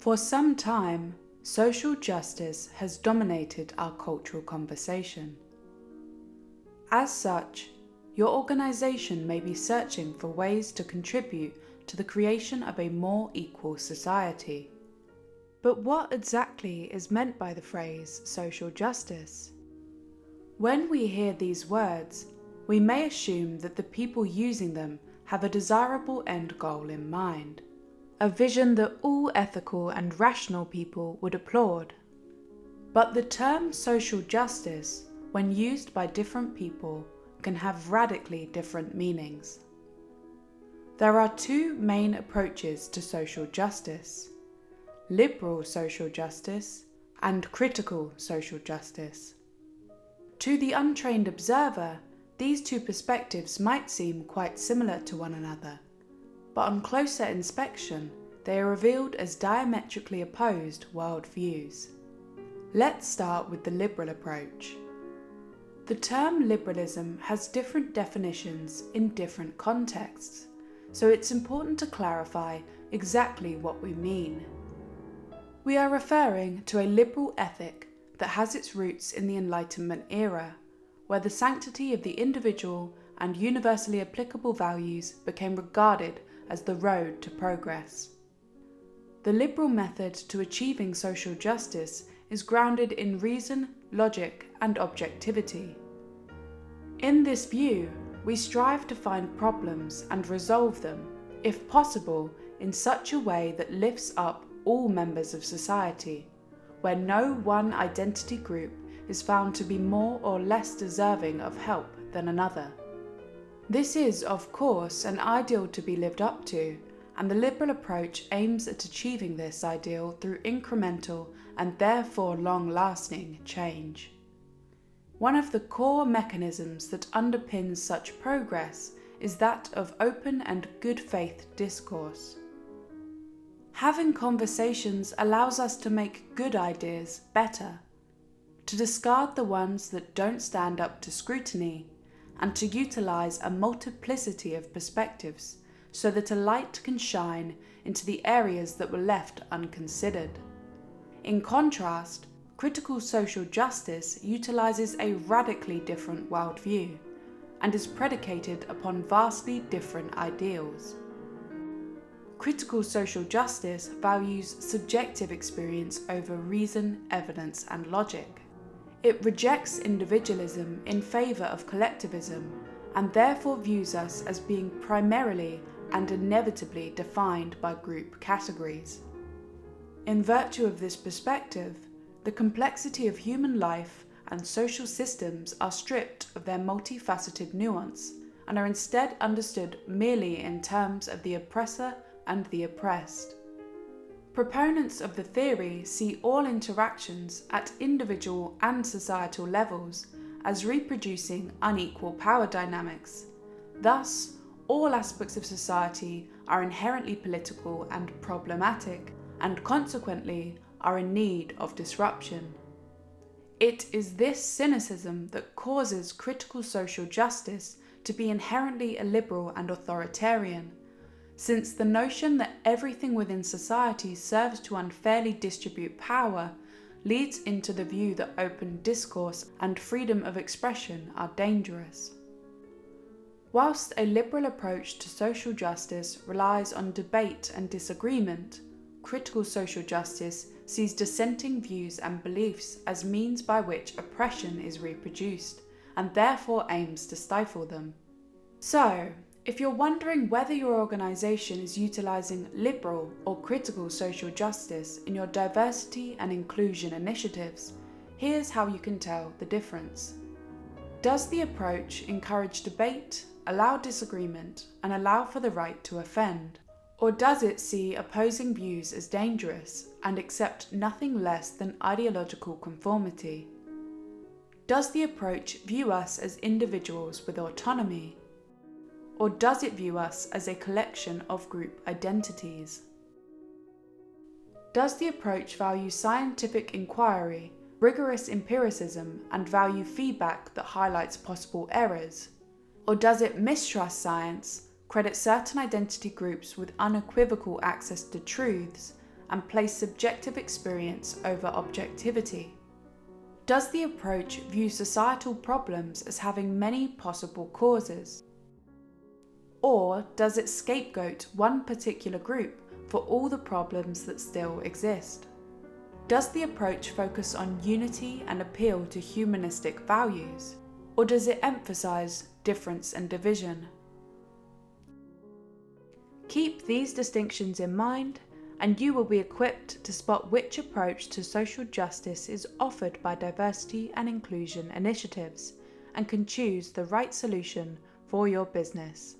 For some time, social justice has dominated our cultural conversation. As such, your organization may be searching for ways to contribute to the creation of a more equal society. But what exactly is meant by the phrase social justice? When we hear these words, we may assume that the people using them have a desirable end goal in mind, a vision that all ethical and rational people would applaud. But the term social justice, when used by different people, can have radically different meanings. There are two main approaches to social justice: liberal social justice and critical social justice. To the untrained observer, these two perspectives might seem quite similar to one another, but on closer inspection, they are revealed as diametrically opposed worldviews. Let's start with the liberal approach. The term liberalism has different definitions in different contexts, so it's important to clarify exactly what we mean. We are referring to a liberal ethic that has its roots in the Enlightenment era, where the sanctity of the individual and universally applicable values became regarded as the road to progress. The liberal method to achieving social justice is grounded in reason, logic, and objectivity. In this view, we strive to find problems and resolve them, if possible, in such a way that lifts up all members of society, where no one identity group is found to be more or less deserving of help than another. This is, of course, an ideal to be lived up to, and the liberal approach aims at achieving this ideal through incremental and therefore long-lasting change. One of the core mechanisms that underpins such progress is that of open and good faith discourse. Having conversations allows us to make good ideas better, to discard the ones that don't stand up to scrutiny, and to utilize a multiplicity of perspectives so that a light can shine into the areas that were left unconsidered. In contrast, critical social justice utilizes a radically different worldview and is predicated upon vastly different ideals. Critical social justice values subjective experience over reason, evidence, and logic. It rejects individualism in favor of collectivism and therefore views us as being primarily and inevitably defined by group categories. In virtue of this perspective, the complexity of human life and social systems are stripped of their multifaceted nuance and are instead understood merely in terms of the oppressor and the oppressed. Proponents of the theory see all interactions at individual and societal levels as reproducing unequal power dynamics. Thus, all aspects of society are inherently political and problematic, and consequently are in need of disruption. It is this cynicism that causes critical social justice to be inherently illiberal and authoritarian, since the notion that everything within society serves to unfairly distribute power leads into the view that open discourse and freedom of expression are dangerous. Whilst a liberal approach to social justice relies on debate and disagreement, critical social justice sees dissenting views and beliefs as means by which oppression is reproduced, and therefore aims to stifle them. So, if you're wondering whether your organisation is utilising liberal or critical social justice in your diversity and inclusion initiatives, here's how you can tell the difference. Does the approach encourage debate, allow disagreement, and allow for the right to offend? Or does it see opposing views as dangerous and accept nothing less than ideological conformity? Does the approach view us as individuals with autonomy? Or does it view us as a collection of group identities? Does the approach value scientific inquiry, rigorous empiricism, and value feedback that highlights possible errors? Or does it mistrust science, credit certain identity groups with unequivocal access to truths, and place subjective experience over objectivity? Does the approach view societal problems as having many possible causes? Or does it scapegoat one particular group for all the problems that still exist? Does the approach focus on unity and appeal to humanistic values? Or does it emphasize difference and division? Keep these distinctions in mind, and you will be equipped to spot which approach to social justice is offered by diversity and inclusion initiatives, and can choose the right solution for your business.